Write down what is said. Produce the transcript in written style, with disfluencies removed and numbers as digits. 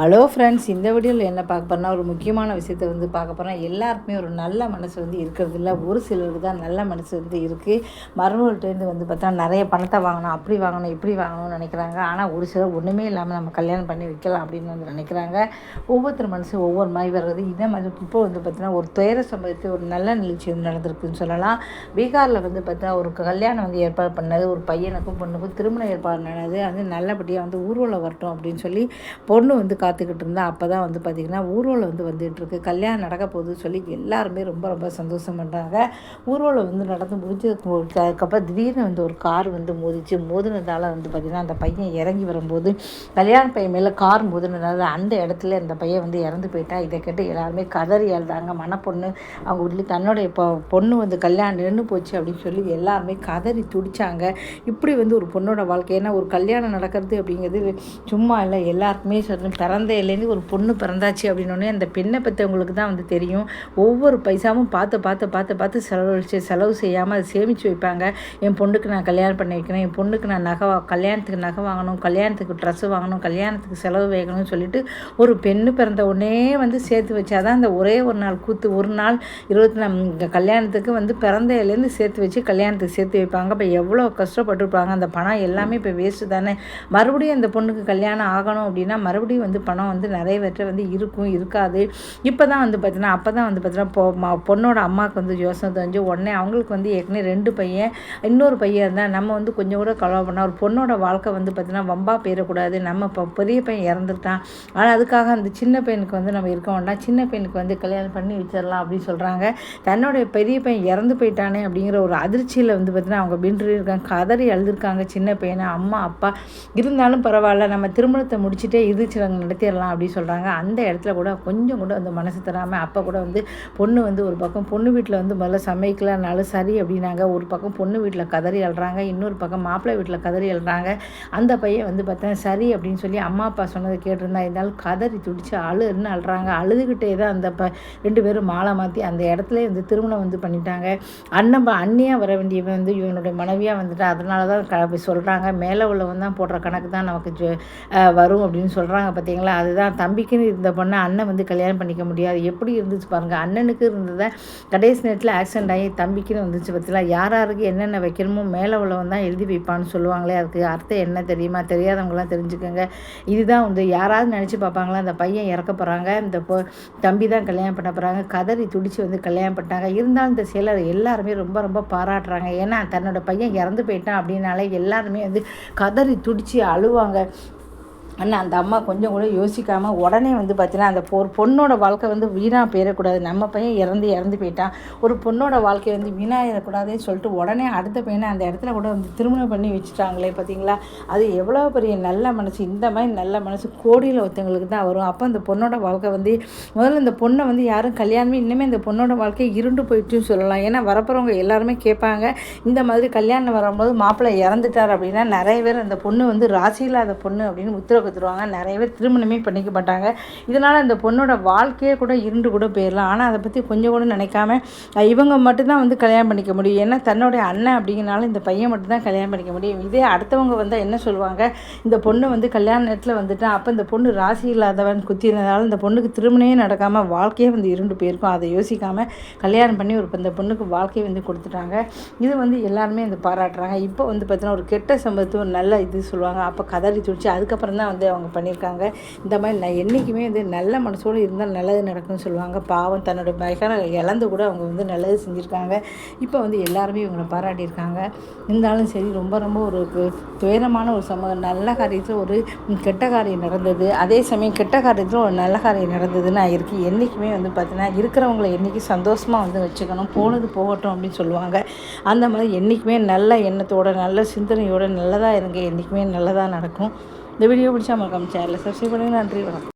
Hello friends, இந்த வீடியோவில் என்ன பார்க்க போகிறோன்னா ஒரு முக்கியமான விஷயத்தை பார்க்க போகிறோம். எல்லாருக்குமே ஒரு நல்ல மனசு இருக்கிறது இல்லை. ஒரு சிலருக்கு தான் நல்ல மனசு இருக்குது. மருமகள்கிட்டேருந்து பார்த்தா நிறைய பணத்தை வாங்கணும், அப்படி வாங்கணும், இப்படி வாங்கணும்னு நினைக்கிறாங்க. ஆனால் ஒரு சிலர் ஒன்றுமே இல்லாமல் நம்ம கல்யாணம் பண்ணி வைக்கலாம் அப்படின்னு நினைக்கிறாங்க. ஒவ்வொருத்தர் மனசு ஒவ்வொரு மாதிரி வர்றது. இதே மாதிரி இப்போ பார்த்தீங்கன்னா ஒரு துயர சம்பவத்தை ஒரு நல்ல நிகழ்ச்சி நடந்திருக்குன்னு சொல்லலாம். பீகாரில் பார்த்தா ஒரு கல்யாணம் ஏற்பாடு பண்ணது. ஒரு பையனுக்கும் பொண்ணுக்கும் திருமண ஏற்பாடு நடந்தது. அது நல்லபடியாக ஊர்வலம் வரட்டும் அப்படின்னு சொல்லி பொண்ணு காத்துக்கிட்டு இருந்தா. அப்போ தான் பார்த்திங்கன்னா ஊர்வலம் வந்துட்டுருக்கு. கல்யாணம் நடக்க போகுதுன்னு சொல்லி எல்லாருமே ரொம்ப ரொம்ப சந்தோஷம் பண்ணுறாங்க. ஊர்வலம் நடந்து அதுக்கப்புறம் திடீர்னு ஒரு கார் மோதிச்சு. மோதினதால் பார்த்திங்கன்னா அந்த பையன் இறங்கி வரும்போது கல்யாண பையன் மேலே கார் மோதினதால் அந்த இடத்துல அந்த பையன் இறந்து போயிட்டான். இதை கேட்டு எல்லாருமே கதறி எழுதாங்க. மணப்பொண்ணு அவங்க வீட்டில் தன்னுடைய பொண்ணு கல்யாணம் நின்று போச்சு அப்படின்னு சொல்லி எல்லாருமே கதறி துடிச்சாங்க. இப்படி ஒரு பொண்ணோட வாழ்க்கை, ஏன்னா ஒரு கல்யாணம் நடக்கிறது அப்படிங்கிறது சும்மா இல்லை. எல்லாருக்குமே பிறந்தையிலேருந்து ஒரு பொண்ணு பிறந்தாச்சு அப்படின்னோடனே அந்த பெண்ணை பற்றவங்களுக்கு தான் தெரியும். ஒவ்வொரு பைசாவும் பார்த்து செலவு செய்யாமல் அதை சேமித்து வைப்பாங்க. என் பொண்ணுக்கு நான் கல்யாணம் பண்ணி வைக்கணும், என் பொண்ணுக்கு நான் கல்யாணத்துக்கு நகை வாங்கணும், கல்யாணத்துக்கு ட்ரெஸ்ஸு வாங்கணும், கல்யாணத்துக்கு செலவு வைக்கணும்னு சொல்லிட்டு ஒரு பெண்ணு பிறந்த உடனே சேர்த்து வச்சாதான் அந்த ஒரே ஒரு நாள் கூத்து. ஒரு நாள் 24 கல்யாணத்துக்கு பிறந்தையிலேருந்து சேர்த்து வச்சு கல்யாணத்துக்கு சேர்த்து வைப்பாங்க. இப்போ எவ்வளோ கஷ்டப்பட்டுருப்பாங்க. அந்த பணம் எல்லாமே இப்போ வேஸ்ட்டு தானே. மறுபடியும் அந்த பொண்ணுக்கு கல்யாணம் ஆகணும் அப்படின்னா மறுபடியும் பணம் நிறைய பேர்ட்ட இருக்கும், இருக்காது. இப்போ தான் பார்த்தீங்கன்னா அப்போ தான் பார்த்தீங்கன்னா பொண்ணோட அம்மாவுக்கு யோசனை தெரிஞ்சு உடனே அவங்களுக்கு ஏற்கனவே 2 பையன், இன்னொரு பையன் இருந்தால் நம்ம கொஞ்சம் கூட கலவை பண்ணால் ஒரு பொண்ணோட வாழ்க்கை பார்த்தீங்கன்னா வம்பா போயிடக்கூடாது. நம்ம இப்போ பெரிய பையன் இறந்துட்டான், ஆனால் அதுக்காக அந்த சின்ன பையனுக்கு நம்ம இருக்க வேண்டாம், சின்ன பையனுக்கு கல்யாணம் பண்ணி வச்சிடலாம் அப்படின்னு சொல்கிறாங்க. தன்னுடைய பெரிய பையன் இறந்து போயிட்டானே அப்படிங்கிற ஒரு அதிர்ச்சியில் பார்த்தீங்கன்னா அவங்க பின்றி இருக்காங்க, கதறி அழுதுருக்காங்க. சின்ன பையனை அம்மா அப்பா இருந்தாலும் பரவாயில்ல, நம்ம திருமணத்தை முடிச்சுட்டே இருந்துச்சு நடத்திடலாம் அப்படின்னு சொல்கிறாங்க. அந்த இடத்துல கூட கொஞ்சம் கூட மனசு தராமல் அப்போ கூட பொண்ணு ஒரு பக்கம் பொண்ணு வீட்டில் முதல்ல சமைக்கலனாலும் சரி அப்படின்னாங்க. ஒரு பக்கம் பொண்ணு வீட்டில் கதறி அழுறாங்க, இன்னொரு பக்கம் மாப்பிள்ளை வீட்டில் கதறி அழுறாங்க. அந்த பையன் பார்த்தா சரி அப்படின்னு சொல்லி அம்மா அப்பா சொன்னதை கேட்டிருந்தா இருந்தாலும் கதறி துடிச்சு அழுன்னு அழுறாங்க. அழுதுகிட்டே தான் அந்த 2 பேரும் மாலை மாற்றி அந்த இடத்துல திருமணம் பண்ணிட்டாங்க. அண்ணியாக வர வேண்டியவன் இவனுடைய மனைவியாக வந்துட்டு அதனால தான் சொல்கிறாங்க, மேலே உள்ளவன் தான் போடுற கணக்கு தான் நமக்கு வரும் அப்படின்னு சொல்கிறாங்க. பார்த்தீங்களா, அதுதான் தம்பிக்குன்னு இருந்த பொண்ணை அண்ணன் கல்யாணம் பண்ணிக்க முடியாது. எப்படி இருந்துச்சு பாருங்கள். அண்ணனுக்கு இருந்ததை கடைசி நேரத்தில் ஆக்சிடென்ட் ஆகி தம்பிக்குன்னு வந்துச்சு. பார்த்தீங்களா, யாருக்கு என்னென்ன வைக்கணுமோ மேலே உள்ளவன் தான் எழுதி வைப்பான்னு சொல்லுவாங்களே, அதுக்கு அர்த்தம் என்ன தெரியுமா? தெரியாதவங்களாம் தெரிஞ்சுக்கோங்க. இதுதான் யாராவது நினச்சி பார்ப்பாங்களா அந்த பையன் இறக்க போகிறாங்க, இந்த தம்பி தான் கல்யாணம் பண்ண போகிறாங்க, கதறி துடிச்சு கல்யாணம் பண்ணிட்டாங்க. இருந்தாலும் இந்த செயலர் எல்லாருமே ரொம்ப ரொம்ப பாராட்டுறாங்க. ஏன்னா தன்னோட பையன் இறந்து போயிட்டான் அப்படின்னாலே எல்லாருமே கதறி துடிச்சு அழுவாங்க. ஆனால் அந்த அம்மா கொஞ்சம் கூட யோசிக்காமல் உடனே பார்த்தீங்கன்னா அந்த ஒரு பொண்ணோட வாழ்க்கை வீணாக போயிடக்கூடாது, நம்ம பையன் இறந்து போயிட்டான், ஒரு பொண்ணோட வாழ்க்கை வீணாகிடக்கூடாதுன்னு சொல்லிட்டு உடனே அடுத்த பையனை அந்த இடத்துல கூட திருமணம் பண்ணி வச்சுட்டாங்களே. பார்த்தீங்களா, அது எவ்வளோ பெரிய நல்ல மனசு. இந்த மாதிரி நல்ல மனசு கோடியில் ஒருத்தவங்களுக்கு தான் வரும். அப்போ அந்த பொண்ணோட வாழ்க்கை முதல்ல இந்த பொண்ணை யாரும் கல்யாணமே இன்னுமே இந்த பொண்ணோட வாழ்க்கை இருண்டு போயிட்டுன்னு சொல்லலாம். ஏன்னா வரப்போகிறவங்க எல்லாருமே கேட்பாங்க, இந்த மாதிரி கல்யாணம் வரும்போது மாப்பிள்ளை இறந்துட்டார் அப்படின்னா நிறைய பேர் அந்த பொண்ணு ராசி இல்லாத பொண்ணு அப்படின்னு உத்தரவு கொடுத்துருவாங்க. நிறைய பேர் திருமணமே பண்ணிக்க மாட்டாங்க. இதனால் அந்த பொண்ணோட வாழ்க்கையே கூட இருண்டு கூட போயிடலாம். ஆனால் அதை பற்றி கொஞ்சம் கூட நினைக்காம இவங்க மட்டும்தான் கல்யாணம் பண்ணிக்க முடியும். ஏன்னா தன்னுடைய அண்ணன் அப்படிங்கிறனால இந்த பையன் மட்டும்தான் கல்யாணம் பண்ணிக்க முடியும். இதே அடுத்தவங்க என்ன சொல்லுவாங்க, இந்த பொண்ணு கல்யாண நேரத்தில் வந்துட்டான், அப்போ இந்த பொண்ணு ராசி இல்லாதவன் குத்தினதால இந்த பொண்ணுக்கு திருமணமே நடக்காமல் வாழ்க்கையே இருண்டு போயிருக்கும். அதை யோசிக்காமல் கல்யாணம் பண்ணி இந்த பொண்ணுக்கு வாழ்க்கையை கொடுத்துட்டாங்க. இது எல்லாருமே பாராட்டுறாங்க. இப்போ பார்த்தீங்கன்னா ஒரு கெட்ட சம்பவத்தை ஒரு நல்ல இது சொல்லுவாங்க. அப்போ கதறி துடிச்சு அதுக்கப்புறம் தான் அவங்க பண்ணியிருக்காங்க. இந்த மாதிரி நான் என்றைக்குமே நல்ல மனசோடு இருந்தால் நல்லது நடக்கும்னு சொல்லுவாங்க. பாவம் தன்னோட மகனை இழந்து கூட அவங்க நல்லது செஞ்சுருக்காங்க. இப்போ எல்லாருமே இவங்களை பாராட்டியிருக்காங்க. இருந்தாலும் சரி, ரொம்ப ரொம்ப ஒரு துயரமான ஒரு சமூகம். நல்ல காரியத்தில் ஒரு கெட்ட காரியம் நடந்தது, அதே சமயம் கெட்ட காரியத்தில் ஒரு நல்ல காரியம் நடந்ததுன்னு இருக்குது. என்றைக்குமே பார்த்தீங்கன்னா இருக்கிறவங்களை என்றைக்கும் சந்தோஷமாக வச்சுக்கணும், போனது போகட்டும் அப்படின்னு சொல்லுவாங்க. அந்த மாதிரி என்றைக்குமே நல்ல எண்ணத்தோட நல்ல சிந்தனையோட நல்லதாக இருங்க, என்றைக்குமே நல்லதாக நடக்கும். இந்த வீடியோ பிடிச்சா மறக்காம சேனலை சப்ஸ்கிரைப் பண்ணுங்கள். நன்றி, வணக்கம்.